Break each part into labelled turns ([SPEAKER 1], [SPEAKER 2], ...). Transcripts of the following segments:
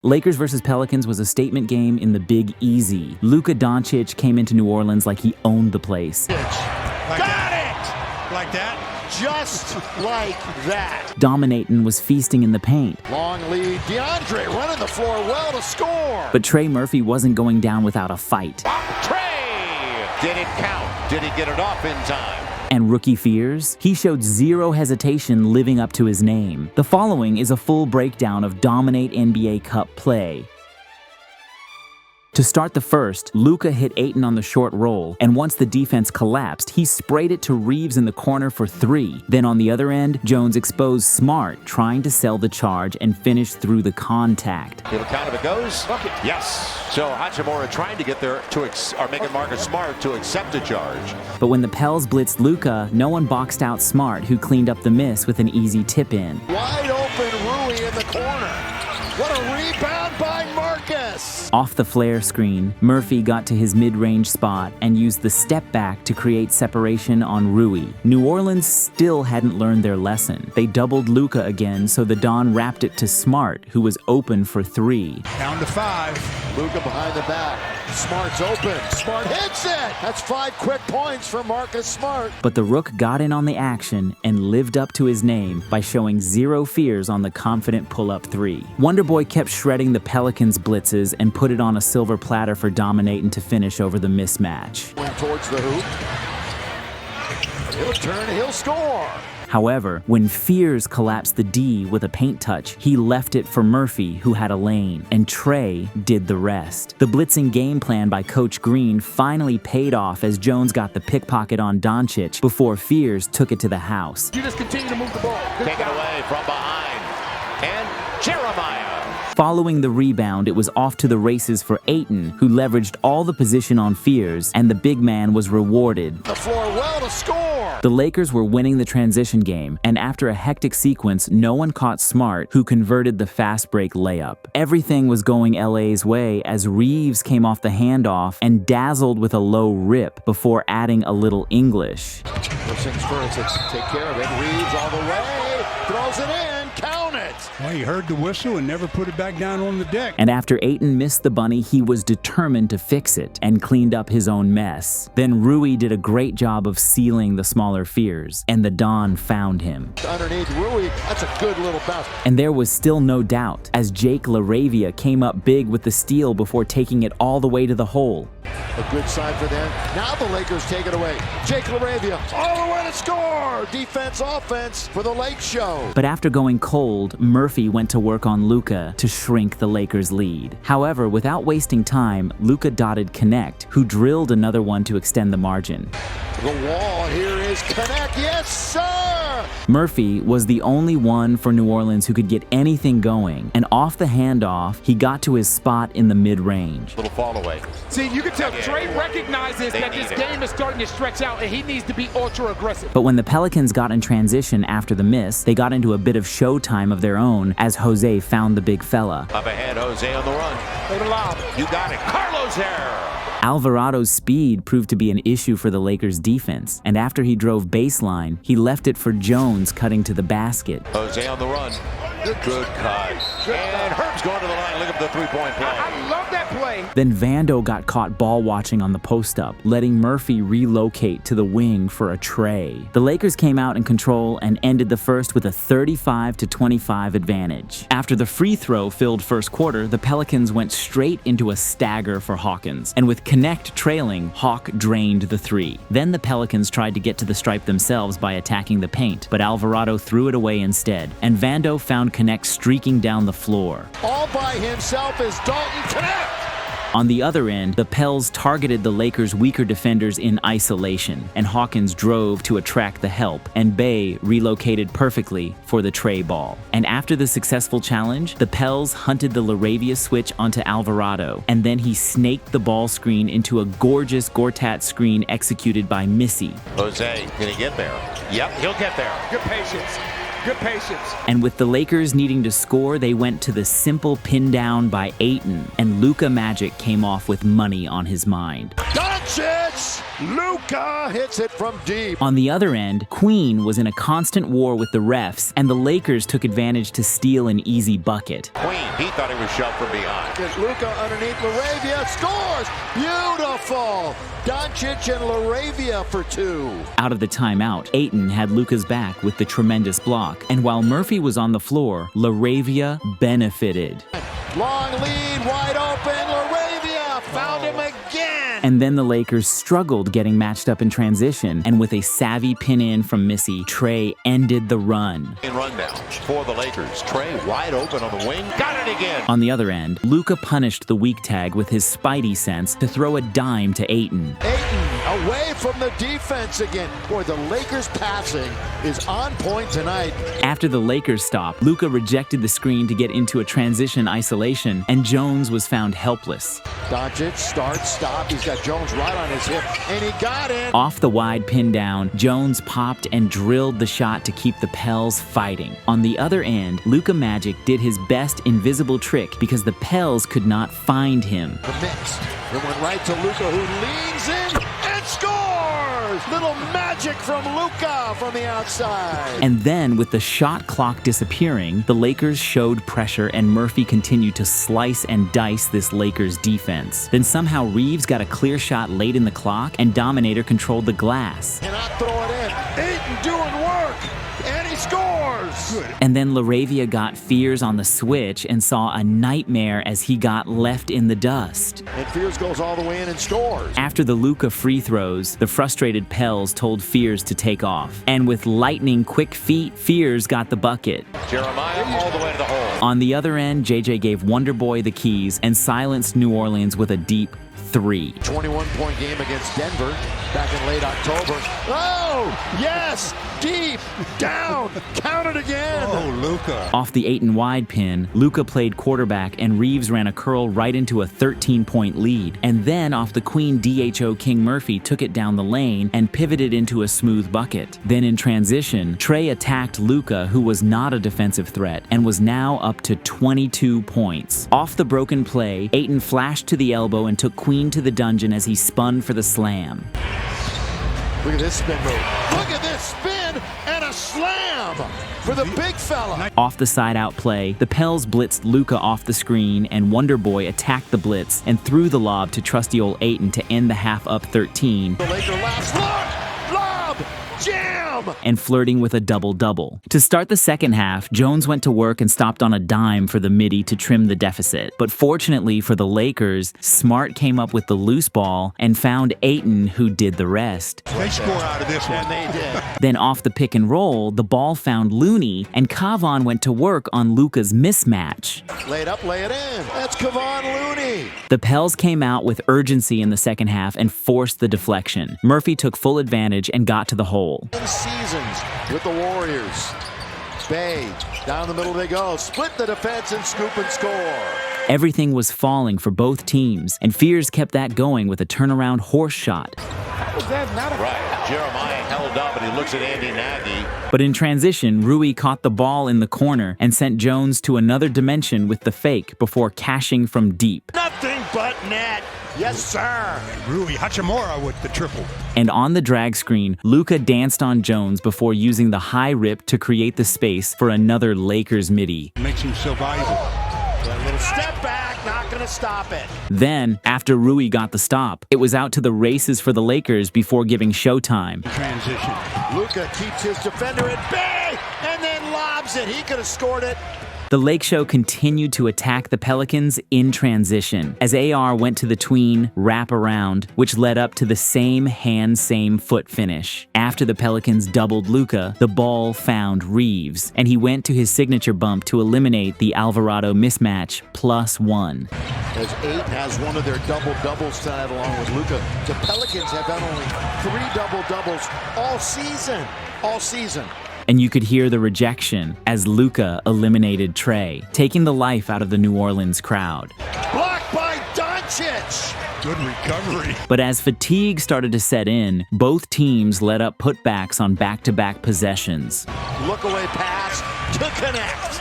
[SPEAKER 1] Lakers versus Pelicans was a statement game in the Big Easy. Luka Doncic came into New Orleans like he owned the place.
[SPEAKER 2] Got it! Like that? Just like that.
[SPEAKER 1] Dominatin' was feasting in the paint.
[SPEAKER 2] Long lead. DeAndre running the floor well to score.
[SPEAKER 1] But Trey Murphy wasn't going down without a fight.
[SPEAKER 3] Trey! Did it count? Did he get it off in time?
[SPEAKER 1] And rookie Fears? He showed zero hesitation living up to his name. The following is a full breakdown of Dominate NBA Cup play. To start the first, Luka hit Ayton on the short roll, and once the defense collapsed, he sprayed it to Reeves in the corner for three. Then on the other end, Jones exposed Smart, trying to sell the charge and finish through the contact.
[SPEAKER 3] It'll count if it goes. Bucket. Yes. So Hachimura trying to get there to making Marcus Smart to accept a charge.
[SPEAKER 1] But when the Pels blitzed Luka, no one boxed out Smart, who cleaned up the miss with an easy tip-in.
[SPEAKER 2] Wide open Rui in the corner. What a rebound by Marcus!
[SPEAKER 1] Off the flare screen, Murphy got to his mid-range spot and used the step back to create separation on Rui. New Orleans still hadn't learned their lesson. They doubled Luka again, so the Don wrapped it to Smart, who was open for three.
[SPEAKER 2] Down to 5. Luka behind the back. Smart's open. Smart hits it! That's 5 quick points for Marcus Smart.
[SPEAKER 1] But the Rook got in on the action and lived up to his name by showing zero fears on the confident pull-up three. Wonderboy kept shredding the Pelicans' blitzes and put it on a silver platter for Dominatin' to finish over the mismatch.
[SPEAKER 2] Went towards the hoop. He'll turn, he'll score.
[SPEAKER 1] However, when Fears collapsed the D with a paint touch, he left it for Murphy, who had a lane, and Trey did the rest. The blitzing game plan by Coach Green finally paid off as Jones got the pickpocket on Doncic before Fears took it to the house.
[SPEAKER 4] You just continue to move the ball.
[SPEAKER 3] Take it away from behind. And Jeremiah.
[SPEAKER 1] Following the rebound, it was off to the races for Ayton, who leveraged all the position on Fears, and the big man was rewarded.
[SPEAKER 2] The floor well to score.
[SPEAKER 1] The Lakers were winning the transition game, and after a hectic sequence, no one caught Smart, who converted the fast break layup. Everything was going LA's way as Reeves came off the handoff and dazzled with a low rip before adding a little English.
[SPEAKER 2] First things first, let's take care of it. Reeves all the way, throws it in, count it.
[SPEAKER 5] Well, he heard the whistle and never put it back down on the deck.
[SPEAKER 1] And after Ayton missed the bunny, he was determined to fix it and cleaned up his own mess. Then Rui did a great job of sealing the smaller Fears, and the Don found him.
[SPEAKER 2] Underneath Rui, that's a good little bounce.
[SPEAKER 1] And there was still no doubt, as Jake LaRavia came up big with the steal before taking it all the way to the hole.
[SPEAKER 2] A good sign for them. Now the Lakers take it away. Jake LaRavia all the way to score. Defense, offense for the Lake Show.
[SPEAKER 1] But after going cold, Murphy went to work on Luka to shrink the Lakers' lead. However, without wasting time, Luka dotted Connect, who drilled another one to extend the margin.
[SPEAKER 2] The wall here is Connect. Yes, sir!
[SPEAKER 1] Murphy was the only one for New Orleans who could get anything going, and off the handoff, he got to his spot in the mid-range.
[SPEAKER 3] Little fall away.
[SPEAKER 4] See, you can tell Trey recognizes that this game is starting to stretch out and he needs to be ultra aggressive.
[SPEAKER 1] But when the Pelicans got in transition after the miss, they got into a bit of showtime of their own as Jose found the big fella.
[SPEAKER 3] Up ahead, Jose on the run.
[SPEAKER 4] Play the lob.
[SPEAKER 3] You got it. Carlos there.
[SPEAKER 1] Alvarado's speed proved to be an issue for the Lakers' defense, and after he drove baseline, he left it for Jones cutting to the basket.
[SPEAKER 3] Jose on the run. Good cut. And Herb's going to the line. Look at the three-point play.
[SPEAKER 4] I love that play.
[SPEAKER 1] Then Vando got caught ball watching on the post-up, letting Murphy relocate to the wing for a tray. The Lakers came out in control and ended the first with a 35-25 advantage. After the free throw-filled first quarter, the Pelicans went straight into a stagger for Hawkins, and with Connect trailing, Hawk drained the three. Then the Pelicans tried to get to the stripe themselves by attacking the paint, but Alvarado threw it away instead, and Vando found Connect streaking down the floor.
[SPEAKER 2] All by himself is Dalton Connect.
[SPEAKER 1] On the other end, the Pels targeted the Lakers' weaker defenders in isolation, and Hawkins drove to attract the help, and Bay relocated perfectly for the tray ball. And after the successful challenge, the Pels hunted the LaRavia switch onto Alvarado, and then he snaked the ball screen into a gorgeous Gortat screen executed by Missy.
[SPEAKER 3] Jose, can he get there? Yep, he'll get there.
[SPEAKER 4] Good patience. Good patience.
[SPEAKER 1] And with the Lakers needing to score, they went to the simple pin down by Ayton, and Luka Magic came off with money on his mind.
[SPEAKER 2] Done! Doncic! Luka hits it from deep.
[SPEAKER 1] On the other end, Queen was in a constant war with the refs, and the Lakers took advantage to steal an easy bucket.
[SPEAKER 3] Queen, he thought he was shoved from behind.
[SPEAKER 2] Luka underneath Laravia, scores! Beautiful! Doncic and Laravia for two.
[SPEAKER 1] Out of the timeout, Ayton had Luka's back with the tremendous block, and while Murphy was on the floor, Laravia benefited.
[SPEAKER 2] Long lead, wide open, Laravia found him again.
[SPEAKER 1] And then the Lakers struggled getting matched up in transition, and with a savvy pin-in from Missy, Trey ended the run.
[SPEAKER 3] In run now for the Lakers. Trey wide open on the wing. Got it again.
[SPEAKER 1] On the other end, Luka punished the weak tag with his spidey sense to throw a dime to Ayton.
[SPEAKER 2] Ayton away from the defense again. Boy, the Lakers passing is on point tonight.
[SPEAKER 1] After the Lakers stop, Luka rejected the screen to get into a transition isolation, and Jones was found helpless.
[SPEAKER 2] Doncic starts, stop. He's got Jones right on his hip, and he got it.
[SPEAKER 1] Off the wide pin down, Jones popped and drilled the shot to keep the Pels fighting. On the other end, Luka Magic did his best invisible trick because the Pels could not find him.
[SPEAKER 2] The mix. It went right to Luka, who leans in and scores! Little magic from Luka from the outside.
[SPEAKER 1] And then, with the shot clock disappearing, the Lakers showed pressure and Murphy continued to slice and dice this Lakers defense. Then somehow Reeves got a clear shot late in the clock and Dominator controlled the glass.
[SPEAKER 2] Cannot throw it in. Ayton doing work, and he scores! Good.
[SPEAKER 1] And then Laravia got Fears on the switch and saw a nightmare as he got left in the dust.
[SPEAKER 2] And Fears goes all the way in and scores.
[SPEAKER 1] After the Luka free throws, the frustrated Pels told Fears to take off. And with lightning quick feet, Fears got the bucket.
[SPEAKER 3] Jeremiah all the way to the hole.
[SPEAKER 1] On the other end, JJ gave Wonderboy the keys and silenced New Orleans with a deep 3.
[SPEAKER 2] 21-point game against Denver back in late October. Oh, yes! Deep, down, count it again.
[SPEAKER 5] Oh, Luka.
[SPEAKER 1] Off the Ayton wide pin, Luka played quarterback and Reeves ran a curl right into a 13-point lead. And then off the Queen DHO King Murphy took it down the lane and pivoted into a smooth bucket. Then in transition, Trey attacked Luka, who was not a defensive threat and was now up to 22 points. Off the broken play, Ayton flashed to the elbow and took Queen to the dungeon as he spun for the slam.
[SPEAKER 2] Look at this spin move. Look at this spin and a slam for the big fella.
[SPEAKER 1] Off the side-out play, the Pels blitzed Luka off the screen, and Wonderboy attacked the blitz and threw the lob to trusty old Ayton to end the half up 13.
[SPEAKER 2] The Laker last lob, jam!
[SPEAKER 1] And flirting with a double-double. To start the second half, Jones went to work and stopped on a dime for the midi to trim the deficit. But fortunately for the Lakers, Smart came up with the loose ball and found Ayton, who did the rest.
[SPEAKER 5] They score out of this one.
[SPEAKER 2] And they did.
[SPEAKER 1] Then off the pick and roll, the ball found Looney, and Kavon went to work on Luka's mismatch.
[SPEAKER 2] Lay it up, lay it in. That's Kevon Looney.
[SPEAKER 1] The Pels came out with urgency in the second half and forced the deflection. Murphy took full advantage and got to the hole.
[SPEAKER 2] Seasons with the Warriors. Bay, down the middle they go. Split the defense and scoop and score.
[SPEAKER 1] Everything was falling for both teams, and Fears kept that going with a turnaround horse shot.
[SPEAKER 4] How was that not a
[SPEAKER 3] Right. Jeremiah held up, and he looks at Andy Nagy.
[SPEAKER 1] But in transition, Rui caught the ball in the corner and sent Jones to another dimension with the fake before cashing from deep.
[SPEAKER 2] Nothing but net. Yes, sir.
[SPEAKER 5] Rui Hachimura with the triple.
[SPEAKER 1] And on the drag screen, Luka danced on Jones before using the high rip to create the space for another Lakers midi.
[SPEAKER 5] Makes him so valuable.
[SPEAKER 2] A little step back, not going to stop it.
[SPEAKER 1] Then, after Rui got the stop, it was out to the races for the Lakers before giving showtime.
[SPEAKER 5] Transition.
[SPEAKER 2] Luka keeps his defender at bay and then lobs it. He could have scored it.
[SPEAKER 1] The Lake Show continued to attack the Pelicans in transition as AR went to the tween wrap around, which led up to the same hand, same foot finish. After the Pelicans doubled Luka, the ball found Reeves, and he went to his signature bump to eliminate the Alvarado mismatch +1.
[SPEAKER 2] As Ayton has one of their double-doubles tonight along with Luka. The Pelicans have done only 3 double-doubles all season. All season.
[SPEAKER 1] And you could hear the rejection as Luka eliminated Trey, taking the life out of the New Orleans crowd.
[SPEAKER 2] Blocked by Doncic.
[SPEAKER 5] Good recovery.
[SPEAKER 1] But as fatigue started to set in, both teams let up putbacks on back-to-back possessions.
[SPEAKER 2] Look away pass to connect.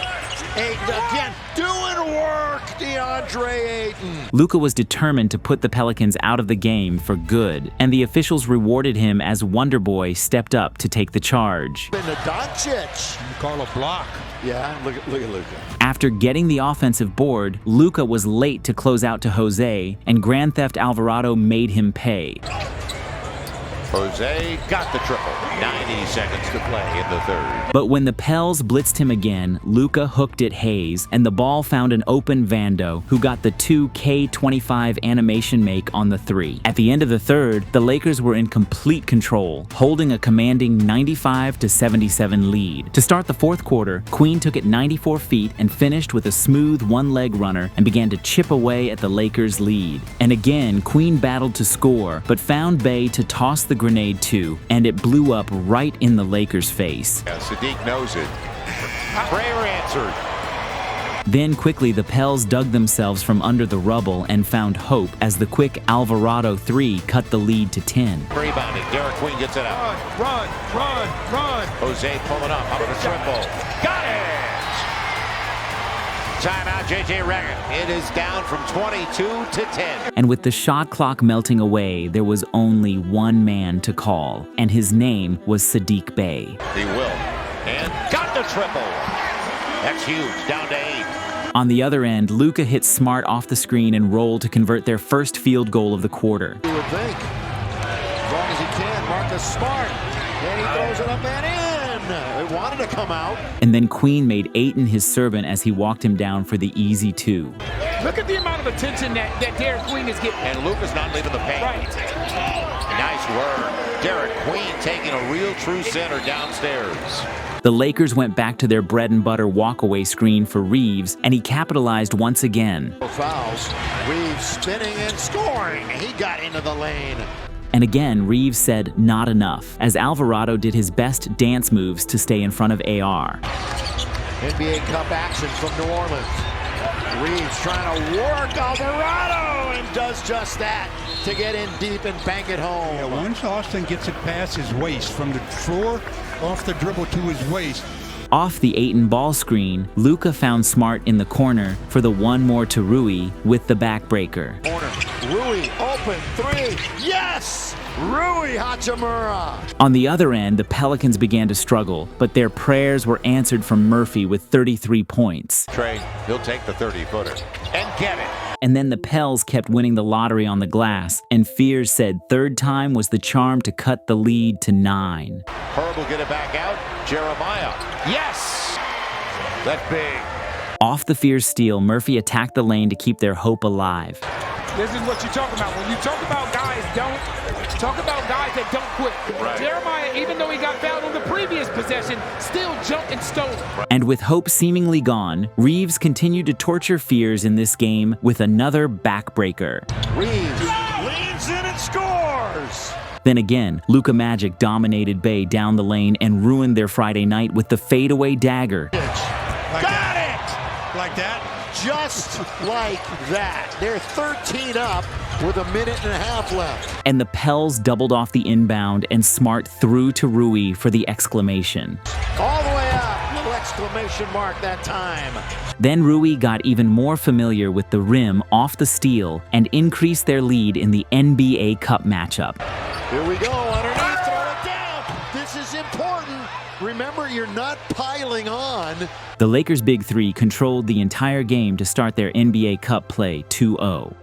[SPEAKER 2] Ayton again doing work. DeAndre Ayton.
[SPEAKER 1] Luka was determined to put the Pelicans out of the game for good, and the officials rewarded him as Wonder Boy stepped up to take the charge.
[SPEAKER 2] Been to Doncic.
[SPEAKER 5] Call a block.
[SPEAKER 2] Yeah, look at Luka.
[SPEAKER 1] After getting the offensive board, Luka was late to close out to Jose, and Grand Theft Alvarado made him pay.
[SPEAKER 3] Jose got the triple. 90 seconds to play in the third.
[SPEAKER 1] But when the Pels blitzed him again, Luka hooked it Hayes, and the ball found an open Vando, who got the 2K25 animation make on the three. At the end of the third, the Lakers were in complete control, holding a commanding 95-77 lead. To start the fourth quarter, Queen took it 94 feet and finished with a smooth one-leg runner and began to chip away at the Lakers' lead. And again, Queen battled to score, but found Bay to toss the grenade to, and it blew up right in the Lakers' face.
[SPEAKER 3] Yeah, Sadiq knows it. Prayer answered.
[SPEAKER 1] Then quickly the Pels dug themselves from under the rubble and found hope as the quick Alvarado 3 cut the lead to 10.
[SPEAKER 3] Rebounding. Derek Queen gets it out.
[SPEAKER 5] Run.
[SPEAKER 3] Jose pulling up. How about a triple? Got it! Timeout, J.J. Redick. It is down from 22 to 10.
[SPEAKER 1] And with the shot clock melting away, there was only one man to call, and his name was Sadiq Bey.
[SPEAKER 3] He will. And got the triple. That's huge. Down to 8.
[SPEAKER 1] On the other end, Luka hit Smart off the screen and rolled to convert their first field goal of the quarter.
[SPEAKER 2] You would think. As long as he can, Marcus Smart. And he throws it up and in. It wanted to come out.
[SPEAKER 1] And then Queen made Ayton his servant as he walked him down for the easy 2.
[SPEAKER 4] Look at the amount of attention that Derek Queen is getting.
[SPEAKER 3] And Luka's not leaving the paint.
[SPEAKER 4] Right.
[SPEAKER 3] Nice work. Derek Queen taking a real true center downstairs.
[SPEAKER 1] The Lakers went back to their bread and butter walkaway screen for Reeves, and he capitalized once again.
[SPEAKER 2] Fouls. Reeves spinning and scoring. He got into the lane.
[SPEAKER 1] And again, Reeves said not enough, as Alvarado did his best dance moves to stay in front of AR.
[SPEAKER 2] NBA Cup action from New Orleans. Reeves trying to work Alvarado and does just that to get in deep and bank it home.
[SPEAKER 5] Yeah, once Austin gets it past his waist, from the floor off the dribble to his waist.
[SPEAKER 1] Off the Ayton ball screen, Luka found Smart in the corner for the one more to Rui with the backbreaker.
[SPEAKER 2] Corner. Rui open 3. Yes! Rui Hachimura.
[SPEAKER 1] On the other end, the Pelicans began to struggle, but their prayers were answered from Murphy with 33 points.
[SPEAKER 3] Trey, he'll take the 30-footer and get it.
[SPEAKER 1] And then the Pels kept winning the lottery on the glass, and Fears said third time was the charm to cut the lead to 9.
[SPEAKER 3] Herb will get it back out. Jeremiah. Yes! That's big.
[SPEAKER 1] Off the Fears steal, Murphy attacked the lane to keep their hope alive.
[SPEAKER 4] This is what you talk about. When you talk about guys that don't quit.
[SPEAKER 3] Right.
[SPEAKER 4] Jeremiah, even though he got fouled on the previous possession, still jumped and stole.
[SPEAKER 1] And with hope seemingly gone, Reeves continued to torture Fears in this game with another backbreaker.
[SPEAKER 2] Reeves leans in and scores.
[SPEAKER 1] Then again, Luka Magic dominated Bay down the lane and ruined their Friday night with the fadeaway dagger.
[SPEAKER 2] Got it!
[SPEAKER 5] Like that?
[SPEAKER 2] Just like that. They're 13 up with a minute and a half left.
[SPEAKER 1] And the Pels doubled off the inbound, and Smart threw to Rui for the exclamation.
[SPEAKER 2] All the way up. Little exclamation mark that time.
[SPEAKER 1] Then Rui got even more familiar with the rim off the steal and increased their lead in the NBA Cup matchup.
[SPEAKER 2] Here we go. Underneath. Throw it down. This is important. Remember, you're not piling on.
[SPEAKER 1] The Lakers' Big Three controlled the entire game to start their NBA Cup play 2-0.